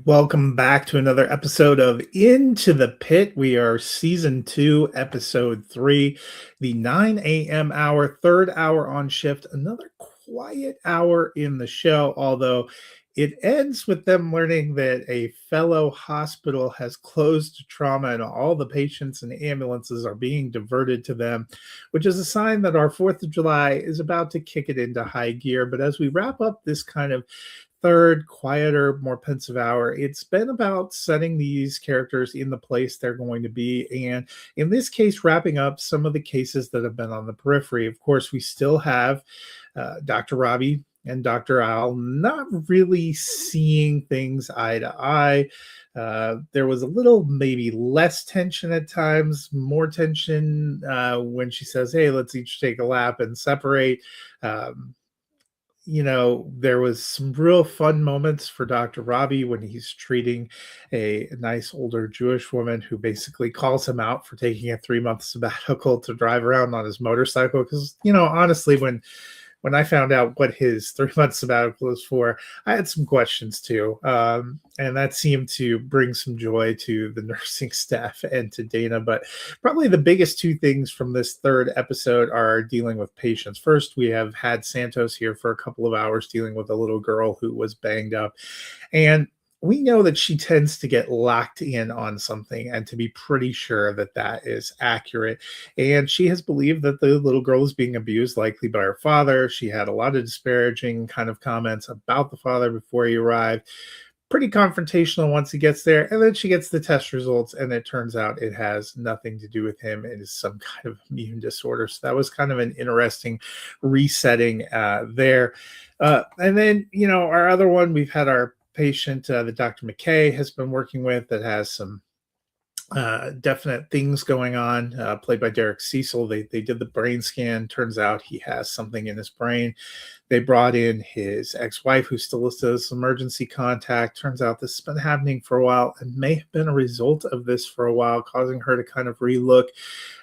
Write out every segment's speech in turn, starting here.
Welcome back to another episode of Into the Pit. We are season 2, episode 3, the 9 a.m. hour, third hour on shift. Another quiet hour in the show, although it ends with them learning that a fellow hospital has closed to trauma and all the patients and ambulances are being diverted to them, which is a sign that our 4th of July is about to kick it into high gear. But as we wrap up this kind of third, quieter, more pensive hour, it's been about setting these characters in the place they're going to be. And in this case, wrapping up some of the cases that have been on the periphery. Of course, we still have Dr. Robbie and Dr. Al not really seeing things eye to eye. There was a little maybe less tension at times, more tension when she says, "Hey, let's each take a lap and separate." Um, there was some real fun moments for Dr. Robbie when he's treating a nice older Jewish woman who basically calls him out for taking a 3-month sabbatical to drive around on his motorcycle. Because, honestly, when I found out what his 3 month sabbatical was for, I had some questions too. And that seemed to bring some joy to the nursing staff and to Dana. But probably the biggest two things from this third episode are dealing with patients. First, we have had Santos here for a couple of hours dealing with a little girl who was banged up. And we know that she tends to get locked in on something and to be pretty sure that that is accurate. And she has believed that the little girl is being abused, likely by her father. She had a lot of disparaging kind of comments about the father before he arrived. Pretty confrontational once he gets there. And then she gets the test results, and it turns out it has nothing to do with him. It is some kind of immune disorder. So that was kind of an interesting resetting there. And then, our other one, we've had our patient that Dr. McKay has been working with that has some definite things going on, played by Derek Cecil. They did the brain scan. Turns out he has something in his brain. They brought in his ex-wife, who's still listed as emergency contact. Turns out this has been happening for a while and may have been a result of this for a while, causing her to kind of relook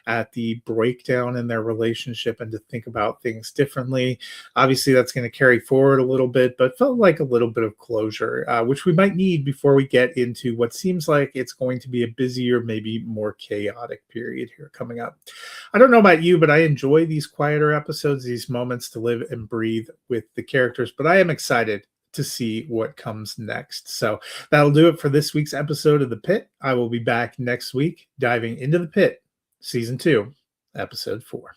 at the breakdown in their relationship and to think about things differently. Obviously, that's going to carry forward a little bit, but felt like a little bit of closure, which we might need before we get into what seems like it's going to be a busier, maybe more chaotic period here coming up. I don't know about you, but I enjoy these quieter episodes, these moments to live and breathe with the characters, but I am excited to see what comes next. So that'll do it for this week's episode of The Pit. I will be back next week diving into The Pit, season 2, episode 4.